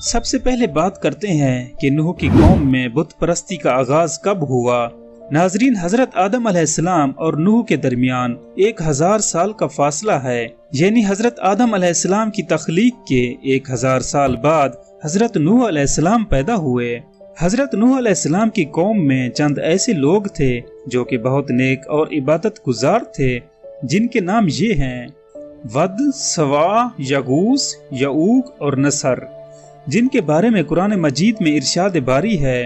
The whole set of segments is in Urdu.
سب سے پہلے بات کرتے ہیں کہ نوح کی قوم میں بت پرستی کا آغاز کب ہوا۔ ناظرین، حضرت آدم علیہ السلام اور نوح کے درمیان 1000 سال کا فاصلہ ہے، یعنی حضرت آدم علیہ السلام کی تخلیق کے 1000 سال بعد حضرت نوح علیہ السلام پیدا ہوئے۔ حضرت نوح علیہ السلام کی قوم میں چند ایسے لوگ تھے جو کہ بہت نیک اور عبادت گزار تھے، جن کے نام یہ ہیں: ود، سوا، یغوث، یعوق اور نصر، جن کے بارے میں قرآن مجید میں ارشاد باری ہے،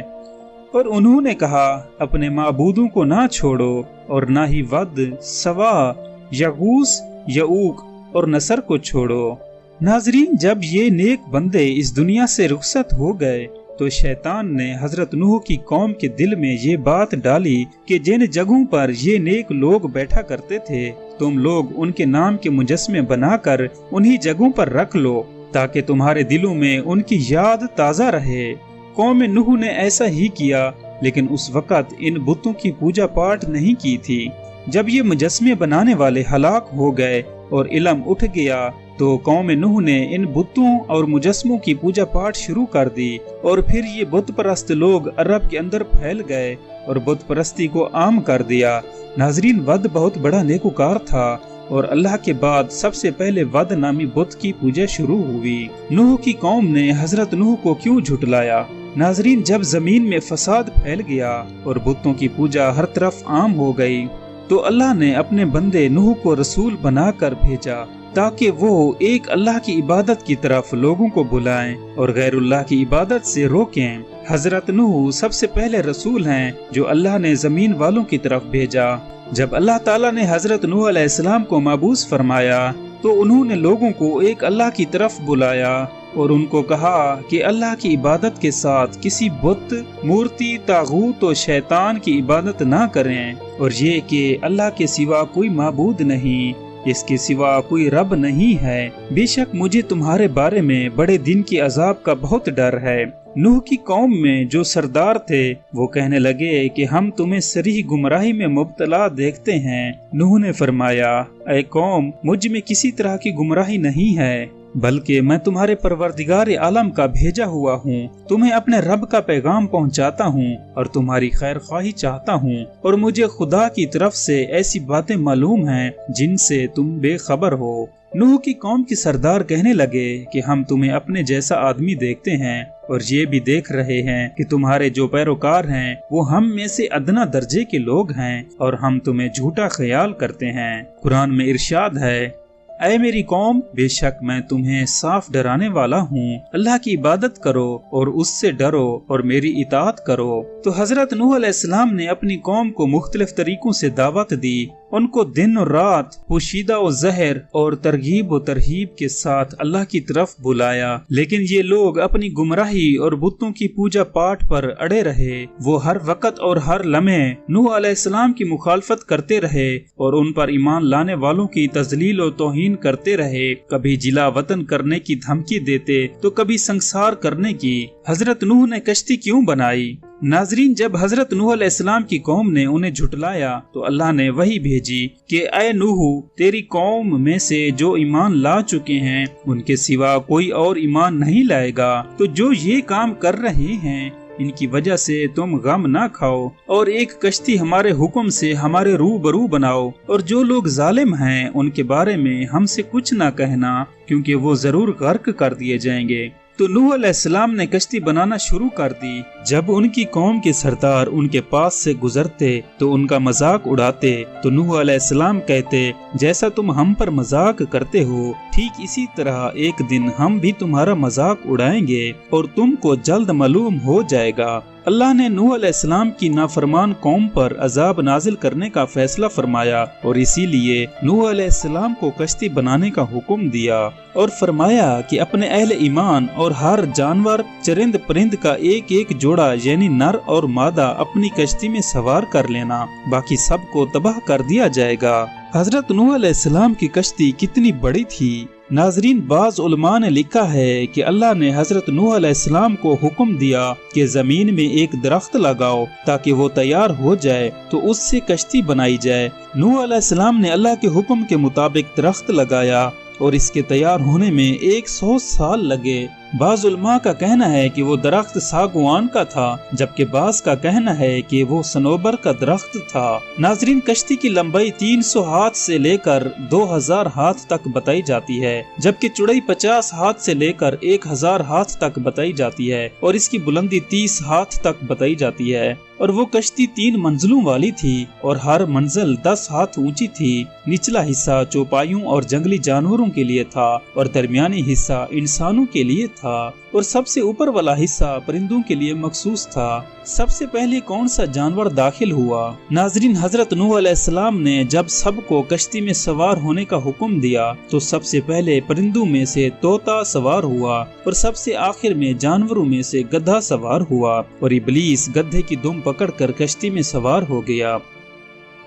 اور انہوں نے کہا اپنے معبودوں کو نہ چھوڑو اور نہ ہی ود، سوا، یغوث، یعوق اور نصر کو چھوڑو۔ ناظرین، جب یہ نیک بندے اس دنیا سے رخصت ہو گئے تو شیطان نے حضرت نوح کی قوم کے دل میں یہ بات ڈالی کہ جن جگہوں پر یہ نیک لوگ بیٹھا کرتے تھے تم لوگ ان کے نام کے مجسمے بنا کر انہی جگہوں پر رکھ لو تاکہ تمہارے دلوں میں ان کی یاد تازہ رہے۔ قوم نوح نے ایسا ہی کیا، لیکن اس وقت ان بتوں کی پوجا پاٹ نہیں کی تھی۔ جب یہ مجسمے بنانے والے ہلاک ہو گئے اور علم اٹھ گیا تو قوم نوح نے ان بتوں اور مجسموں کی پوجا پاٹ شروع کر دی، اور پھر یہ بت پرست لوگ عرب کے اندر پھیل گئے اور بت پرستی کو عام کر دیا۔ ناظرین، ود بہت بڑا نیکوکار تھا اور اللہ کے بعد سب سے پہلے ود نامی بت کی پوجا شروع ہوئی۔ نوح کی قوم نے حضرت نوح کو کیوں جھٹلایا؟ ناظرین، جب زمین میں فساد پھیل گیا اور بتوں کی پوجا ہر طرف عام ہو گئی تو اللہ نے اپنے بندے نوح کو رسول بنا کر بھیجا تاکہ وہ ایک اللہ کی عبادت کی طرف لوگوں کو بلائیں اور غیر اللہ کی عبادت سے روکیں۔ حضرت نوح سب سے پہلے رسول ہیں جو اللہ نے زمین والوں کی طرف بھیجا۔ جب اللہ تعالیٰ نے حضرت نوح علیہ السلام کو مبعوث فرمایا تو انہوں نے لوگوں کو ایک اللہ کی طرف بلایا اور ان کو کہا کہ اللہ کی عبادت کے ساتھ کسی بت، مورتی، طاغوت و شیطان کی عبادت نہ کریں، اور یہ کہ اللہ کے سوا کوئی معبود نہیں، اس کے سوا کوئی رب نہیں ہے۔ بے شک مجھے تمہارے بارے میں بڑے دن کی عذاب کا بہت ڈر ہے۔ نوح کی قوم میں جو سردار تھے وہ کہنے لگے کہ ہم تمہیں صریح گمراہی میں مبتلا دیکھتے ہیں۔ نوح نے فرمایا، اے قوم، مجھ میں کسی طرح کی گمراہی نہیں ہے، بلکہ میں تمہارے پروردگار عالم کا بھیجا ہوا ہوں، تمہیں اپنے رب کا پیغام پہنچاتا ہوں اور تمہاری خیر خواہی چاہتا ہوں، اور مجھے خدا کی طرف سے ایسی باتیں معلوم ہیں جن سے تم بے خبر ہو۔ نوح کی قوم کے سردار کہنے لگے کہ ہم تمہیں اپنے جیسا آدمی دیکھتے ہیں اور یہ بھی دیکھ رہے ہیں کہ تمہارے جو پیروکار ہیں وہ ہم میں سے ادنا درجے کے لوگ ہیں، اور ہم تمہیں جھوٹا خیال کرتے ہیں۔ قرآن میں ارشاد ہے، اے میری قوم، بے شک میں تمہیں صاف ڈرانے والا ہوں، اللہ کی عبادت کرو اور اس سے ڈرو اور میری اطاعت کرو۔ تو حضرت نوح علیہ السلام نے اپنی قوم کو مختلف طریقوں سے دعوت دی، ان کو دن اور رات پوشیدہ و ظاہر اور ترغیب و ترہیب کے ساتھ اللہ کی طرف بلایا، لیکن یہ لوگ اپنی گمراہی اور بتوں کی پوجا پاٹ پر اڑے رہے۔ وہ ہر وقت اور ہر لمحے نوح علیہ السلام کی مخالفت کرتے رہے اور ان پر ایمان لانے والوں کی تذلیل و توہین کرتے رہے، کبھی جلا وطن کرنے کی دھمکی دیتے تو کبھی سنگسار کرنے کی۔ حضرت نوح نے کشتی کیوں بنائی؟ ناظرین، جب حضرت نوح علیہ السلام کی قوم نے انہیں جھٹلایا تو اللہ نے وحی بھیجی کہ اے نوح، تیری قوم میں سے جو ایمان لا چکے ہیں ان کے سوا کوئی اور ایمان نہیں لائے گا، تو جو یہ کام کر رہے ہیں ان کی وجہ سے تم غم نہ کھاؤ، اور ایک کشتی ہمارے حکم سے ہمارے روبرو بناؤ، اور جو لوگ ظالم ہیں ان کے بارے میں ہم سے کچھ نہ کہنا، کیونکہ وہ ضرور غرق کر دیے جائیں گے۔ تو نوح علیہ السلام نے کشتی بنانا شروع کر دی۔ جب ان کی قوم کے سردار ان کے پاس سے گزرتے تو ان کا مذاق اڑاتے تو نوح علیہ السلام کہتے، جیسا تم ہم پر مذاق کرتے ہو ٹھیک اسی طرح ایک دن ہم بھی تمہارا مذاق اڑائیں گے اور تم کو جلد معلوم ہو جائے گا۔ اللہ نے نوح علیہ السلام کی نافرمان قوم پر عذاب نازل کرنے کا فیصلہ فرمایا، اور اسی لیے نوح علیہ السلام کو کشتی بنانے کا حکم دیا اور فرمایا کہ اپنے اہل ایمان اور ہر جانور، چرند پرند کا ایک ایک جوڑا یعنی نر اور مادہ اپنی کشتی میں سوار کر لینا، باقی سب کو تباہ کر دیا جائے گا۔ حضرت نوح علیہ السلام کی کشتی کتنی بڑی تھی؟ ناظرین، بعض علماء نے لکھا ہے کہ اللہ نے حضرت نوح علیہ السلام کو حکم دیا کہ زمین میں ایک درخت لگاؤ تاکہ وہ تیار ہو جائے تو اس سے کشتی بنائی جائے۔ نوح علیہ السلام نے اللہ کے حکم کے مطابق درخت لگایا اور اس کے تیار ہونے میں 100 سال لگے۔ بعض علماء کا کہنا ہے کہ وہ درخت ساگوان کا تھا، جبکہ بعض کا کہنا ہے کہ وہ صنوبر کا درخت تھا۔ ناظرین، کشتی کی لمبائی 300 ہاتھ سے لے کر 2000 ہاتھ تک بتائی جاتی ہے، جبکہ چوڑائی 50 ہاتھ سے لے کر 1000 ہاتھ تک بتائی جاتی ہے، اور اس کی بلندی 30 ہاتھ تک بتائی جاتی ہے۔ اور وہ کشتی 3 منزلوں والی تھی اور ہر منزل 10 ہاتھ اونچی تھی۔ نچلا حصہ چوپایوں اور جنگلی جانوروں کے لیے تھا اور درمیانی حصہ انسانوں کے لیے تھا، اور سب سے اوپر والا حصہ پرندوں کے لیے مخصوص تھا۔ سب سے پہلے کون سا جانور داخل ہوا؟ ناظرین، حضرت نوح علیہ السلام نے جب سب کو کشتی میں سوار ہونے کا حکم دیا تو سب سے پہلے پرندوں میں سے طوطا سوار ہوا، اور سب سے آخر میں جانوروں میں سے گدھا سوار ہوا، اور ابلیس گدھے کی دم پکڑ کر کشتی میں سوار ہو گیا۔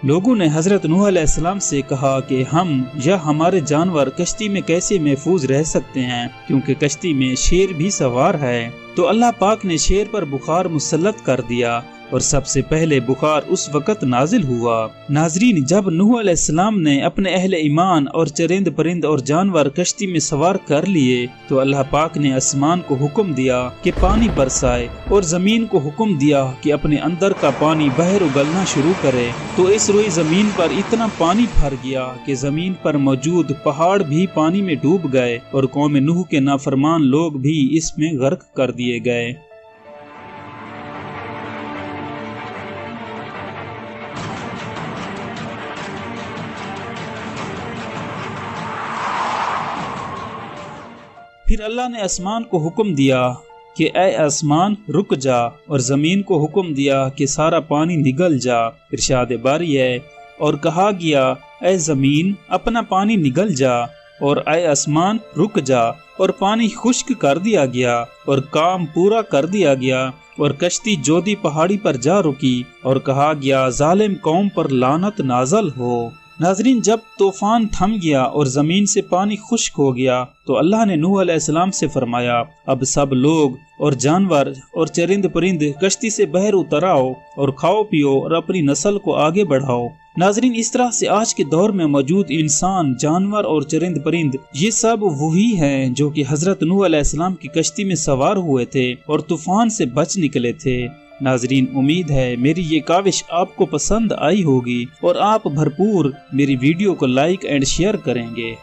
لوگوں نے حضرت نوح علیہ السلام سے کہا کہ ہم یا ہمارے جانور کشتی میں کیسے محفوظ رہ سکتے ہیں، کیونکہ کشتی میں شیر بھی سوار ہے۔ تو اللہ پاک نے شیر پر بخار مسلط کر دیا، اور سب سے پہلے بخار اس وقت نازل ہوا۔ ناظرین، جب نوح علیہ السلام نے اپنے اہل ایمان اور چرند پرند اور جانور کشتی میں سوار کر لیے تو اللہ پاک نے آسمان کو حکم دیا کہ پانی برسائے، اور زمین کو حکم دیا کہ اپنے اندر کا پانی باہر اگلنا شروع کرے۔ تو اس روئی زمین پر اتنا پانی بھر گیا کہ زمین پر موجود پہاڑ بھی پانی میں ڈوب گئے، اور قوم نوح کے نافرمان لوگ بھی اس میں غرق کر دیے گئے۔ پھر اللہ نے آسمان کو حکم دیا کہ اے آسمان رک جا، اور زمین کو حکم دیا کہ سارا پانی نگل جا۔ ارشاد باری ہے، اور کہا گیا اے زمین اپنا پانی نگل جا، اور اے آسمان رک جا، اور پانی خشک کر دیا گیا، اور کام پورا کر دیا گیا، اور کشتی جودی پہاڑی پر جا رکی، اور کہا گیا ظالم قوم پر لعنت نازل ہو۔ ناظرین، جب طوفان تھم گیا اور زمین سے پانی خشک ہو گیا تو اللہ نے نوح علیہ السلام سے فرمایا اب سب لوگ اور جانور اور چرند پرند کشتی سے باہر اتر آؤ اور کھاؤ پیو اور اپنی نسل کو آگے بڑھاؤ۔ ناظرین، اس طرح سے آج کے دور میں موجود انسان، جانور اور چرند پرند یہ سب وہی ہیں جو کہ حضرت نوح علیہ السلام کی کشتی میں سوار ہوئے تھے اور طوفان سے بچ نکلے تھے۔ ناظرین، امید ہے میری یہ کاوش آپ کو پسند آئی ہوگی اور آپ بھرپور میری ویڈیو کو لائک اینڈ شیئر کریں گے۔